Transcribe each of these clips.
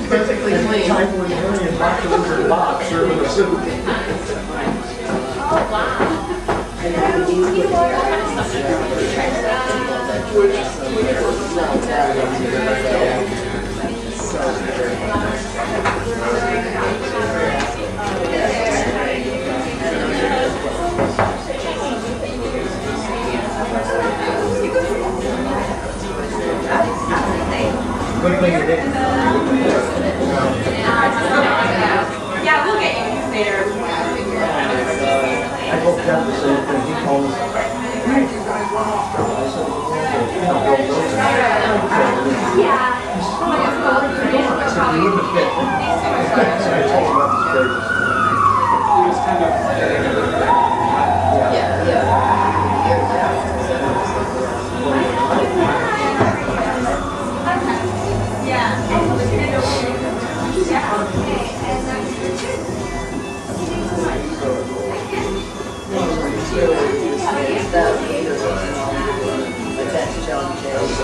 Perfectly clean. Box serving the soup. Oh, wow. Good thing you didn't. Yeah, we'll get you there. I hope Jeff the same thing. He told us. Yeah. I said, you wouldn't fit. So I told him about this baby.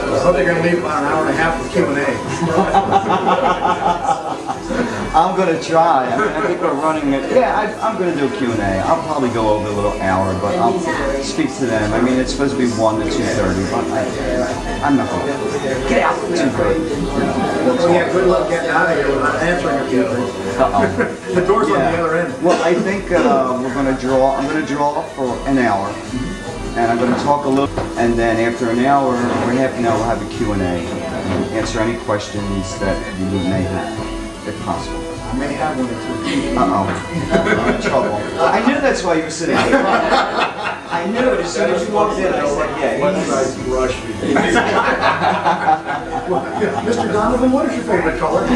I hope they're going to leave about an hour and a half with Q&A. I'm going to try. I think we're running it. Yeah, I'm going to do a Q&A. I'll probably go over a little hour, but I'll speak to them. I mean, it's supposed to be 1 to 2:30, but I'm not going to get out at 2:30. Well, yeah, good luck getting out of here without answering a few things. Uh-oh. The door's on the other end. Well, I think we're going to draw. I'm going to draw for an hour. And I'm going to talk a little, and then after an hour or half an hour, we'll have a Q&A. Answer any questions that you may have, if possible. I may have one or two. Uh-oh. I'm in trouble. I knew that's why you were sitting here. I knew it. As soon as you walked in, I said, yeah. Rush me. Mr. Donovan, what is your favorite color?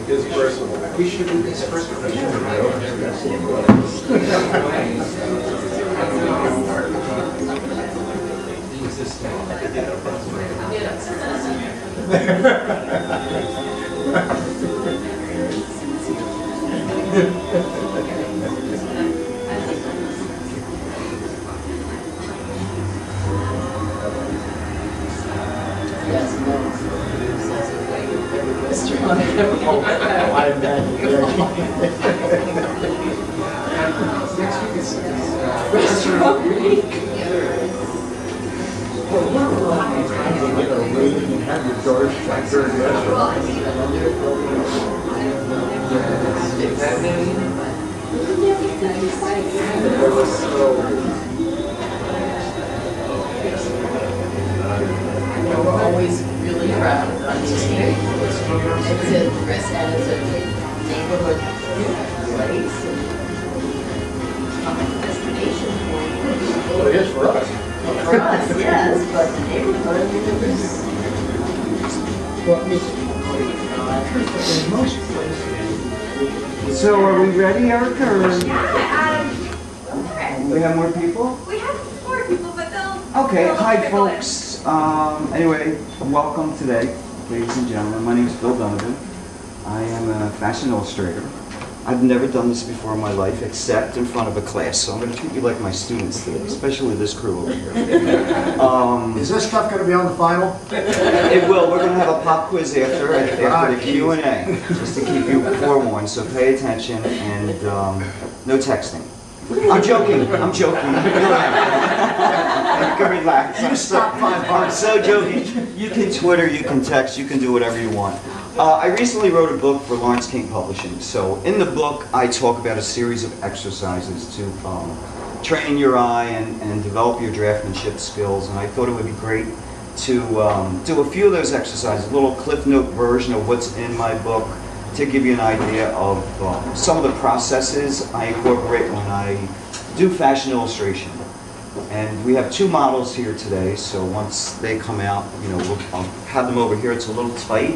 His personal. We should do this first. We're always really proud of our team. It's a risk and it's a neighborhood place and destination point. Well, it is for us. For us, yes, but the neighborhood is. So are we ready, Erica? Or Yeah, we have more people? we have 4 people, but they'll... Okay, they'll hi trickle in. folks. Anyway, welcome today, ladies and gentlemen. My name is Bill Donovan. I am a fashion illustrator. I've never done this before in my life, except in front of a class, so I'm going to treat you like my students today, especially this crew over here. Is this stuff going to be on the final? It will. We're going to have a pop quiz after the Q&A, just to keep you forewarned, so pay attention and no texting. I'm joking. I'm joking. You can relax. You stop 5 I'm so joking. You can Twitter, you can text, you can do whatever you want. I recently wrote a book for Lawrence King Publishing. So in the book, I talk about a series of exercises to train your eye and develop your draftsmanship skills. And I thought it would be great to do a few of those exercises, a little Cliff Note version of what's in my book to give you an idea of some of the processes I incorporate when I do fashion illustration. And we have 2 models here today, so once they come out, you know, I'll have them over here. It's a little tight.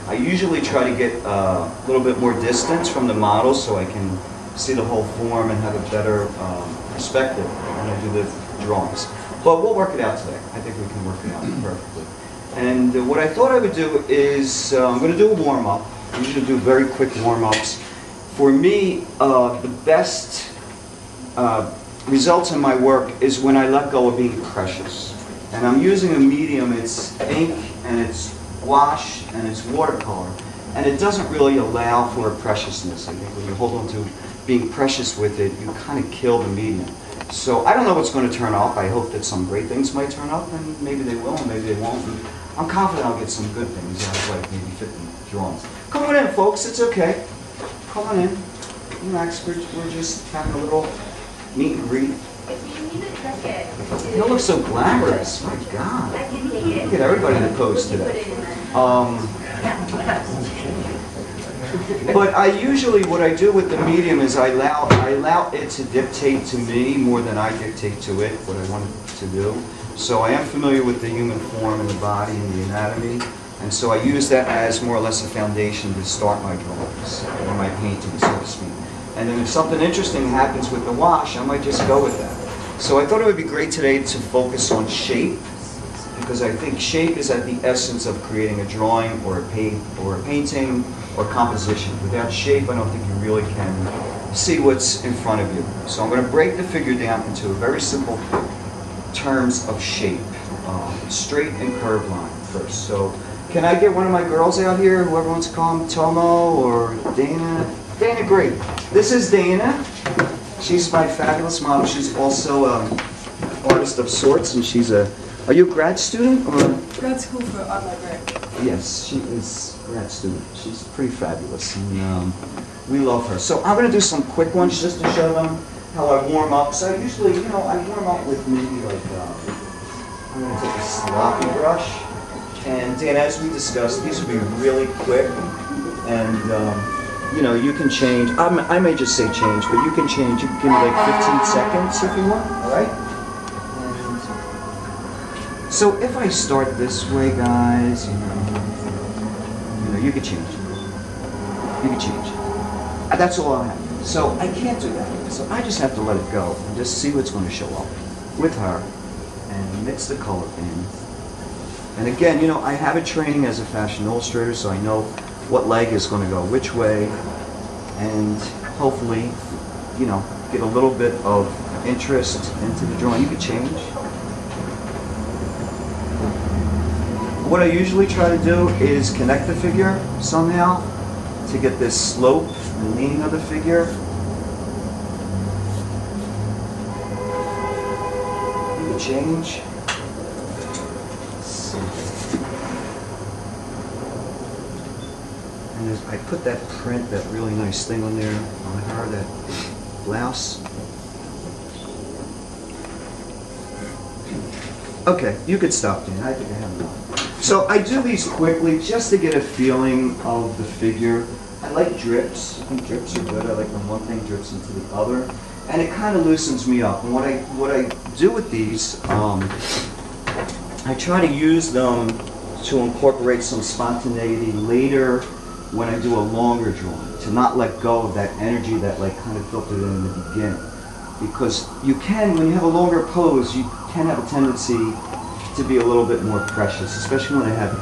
I usually try to get a little bit more distance from the model so I can see the whole form and have a better perspective when I do the drawings. But we'll work it out today. I think we can work it out perfectly. And what I thought I would do is, I'm going to do a warm-up. I usually do very quick warm-ups. For me, the best results in my work is when I let go of being precious. And I'm using a medium, it's ink and it's wash and it's watercolor. And it doesn't really allow for a preciousness. I think when you hold on to being precious with it, you kind of kill the medium. So I don't know what's going to turn up. I hope that some great things might turn up, and maybe they will, and maybe they won't. And I'm confident I'll get some good things out of like maybe 50 drawings. Come on in, folks. It's okay. Come on in. Relax. We're just having a little meet and greet. If you need a ticket, You look so glamorous. My God. I can take it. Look at everybody in the pose today. But I usually, what I do with the medium is I allow it to dictate to me more than I dictate to it what I want it to do. So I am familiar with the human form and the body and the anatomy, and so I use that as more or less a foundation to start my drawings, or my painting, so to speak. And then if something interesting happens with the wash, I might just go with that. So I thought it would be great today to focus on shape, because I think shape is at the essence of creating a drawing or a painting or composition. Without shape, I don't think you really can see what's in front of you. So I'm going to break the figure down into very simple terms of shape. Straight and curved line first. So can I get one of my girls out here, whoever wants to call them, Tomo or Dana? Dana, great. This is Dana. She's my fabulous model. She's also an artist of sorts, and she's a... Are you a grad student or? Grad school for art library. Yes, she is a grad student. She's pretty fabulous, and we love her. So I'm going to do some quick ones just to show them how I warm up. So usually, you know, I warm up with maybe like, I'm going to take a sloppy brush. And Dan, as we discussed, these will be really quick, and you know, you can change. I may just say change, but you can change. You can give me like 15 seconds if you want, all right? So if I start this way, guys, you know, you can change. You can change. That's all I have. So I can't do that. So I just have to let it go and just see what's going to show up with her and mix the color in. And again, you know, I have a training as a fashion illustrator, so I know what leg is going to go which way, and hopefully, you know, get a little bit of interest into the drawing. You can change. What I usually try to do is connect the figure somehow to get this slope and leaning of the figure. You can change. And as I put that print, that really nice thing on there on her, that blouse. Okay, you could stop, Dan. I think I have enough. So I do these quickly just to get a feeling of the figure. I like drips. I think drips are good. I like when one thing drips into the other. And it kind of loosens me up. And what I do with these, I try to use them to incorporate some spontaneity later when I do a longer drawing, to not let go of that energy that like kind of filtered in the beginning. Because you can, when you have a longer pose, you can have a tendency to be a little bit more precious, especially when I have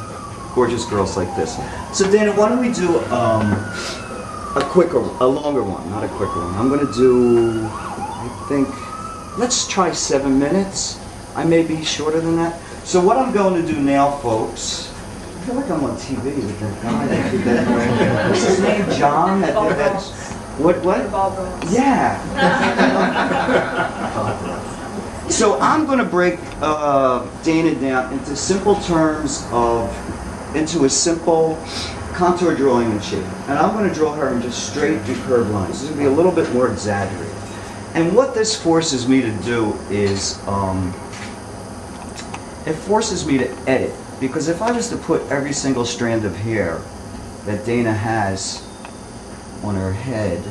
gorgeous girls like this. So Dana, why don't we do a longer one, not a quicker one. I'm going to do, I think, let's try 7 minutes. I may be shorter than that. So what I'm going to do now, folks, I feel like I'm on TV with that guy that did that. What's his name? John? That did that. What? Bob Ross. Yeah. So I'm going to break Dana down into simple terms of, into a simple contour drawing and shape. And I'm going to draw her in just straight and curved lines. This will be a little bit more exaggerated. And what this forces me to do is, it forces me to edit. Because if I was to put every single strand of hair that Dana has on her head,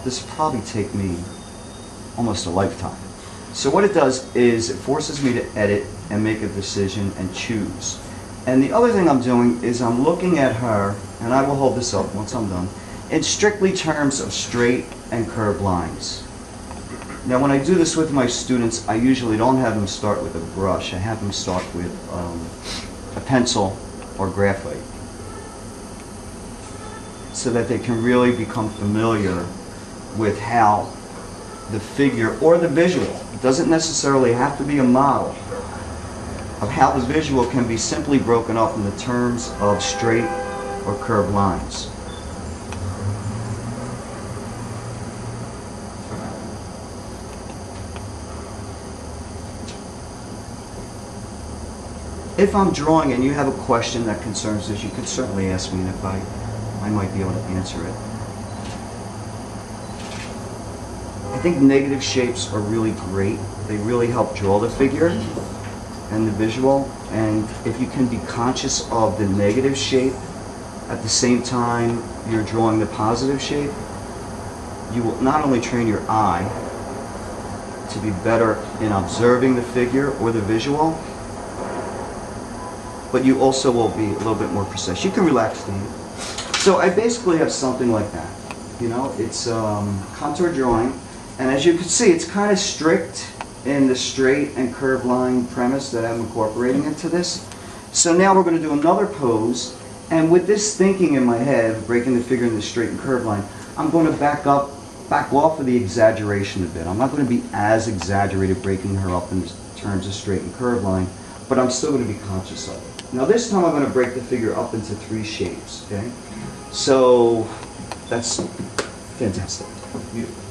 this would probably take me almost a lifetime. So what it does is it forces me to edit and make a decision and choose. And the other thing I'm doing is I'm looking at her, and I will hold this up once I'm done, in strictly terms of straight and curved lines. Now when I do this with my students, I usually don't have them start with a brush. I have them start with a pencil or graphite, so that they can really become familiar with how the figure or the visual, it doesn't necessarily have to be a model, of how the visual can be simply broken up in the terms of straight or curved lines. If I'm drawing and you have a question that concerns this, you can certainly ask me, and if I might be able to answer it. I think negative shapes are really great. They really help draw the figure and the visual. And if you can be conscious of the negative shape at the same time you're drawing the positive shape, you will not only train your eye to be better in observing the figure or the visual, but you also will be a little bit more precise. You can relax, Steve. So I basically have something like that. You know, it's contour drawing. And as you can see, it's kind of strict in the straight and curved line premise that I'm incorporating into this. So now we're going to do another pose. And with this thinking in my head, breaking the figure in the straight and curved line, I'm going to back off of the exaggeration a bit. I'm not going to be as exaggerated breaking her up in terms of straight and curved line, but I'm still going to be conscious of it. Now this time I'm going to break the figure up into 3 shapes, okay? So that's fantastic. Beautiful.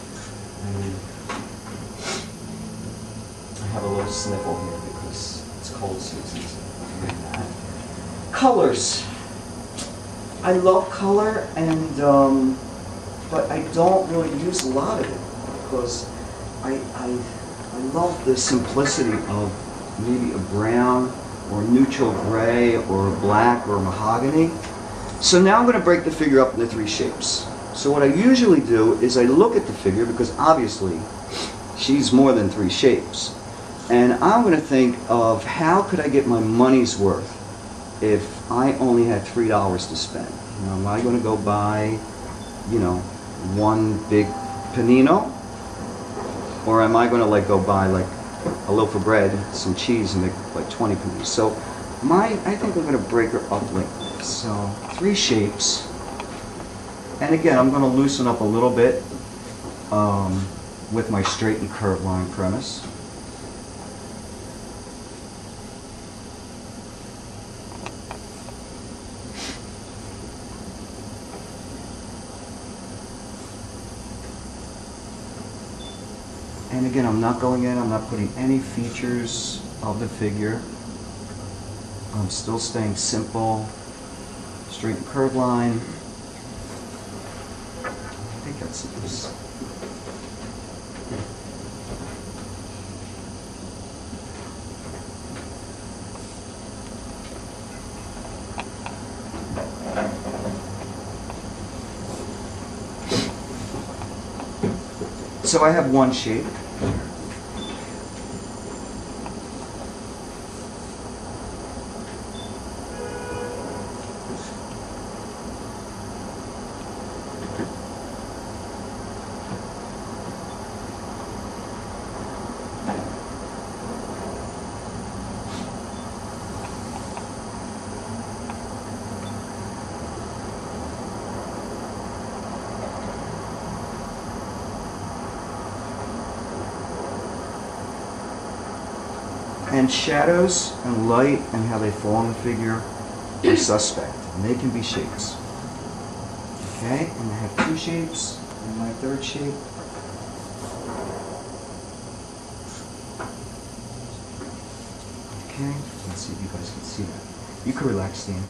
I have a little sniffle here because it's cold season. Colors. I love color, and but I don't really use a lot of it because I love the simplicity of maybe a brown or neutral gray or a black or a mahogany. So now I'm going to break the figure up into 3 shapes. So what I usually do is I look at the figure, because obviously she's more than 3 shapes. And I'm going to think of how could I get my money's worth if I only had $3 to spend. You know, am I going to go buy, you know, one big panino? Or am I going to go buy like a loaf of bread, some cheese, and make like 20 paninis? So I think I'm going to break her up like this. So 3 shapes. And again, I'm going to loosen up a little bit with my straight and curved line premise. And again, I'm not going in, I'm not putting any features of the figure. I'm still staying simple, straight and curved line. I think that's this. So I have one shape. And shadows and light and how they fall on the figure are suspect, and they can be shapes. Okay, and I have 2 shapes, and my 3rd shape. Okay, let's see if you guys can see that. You can relax, Dan.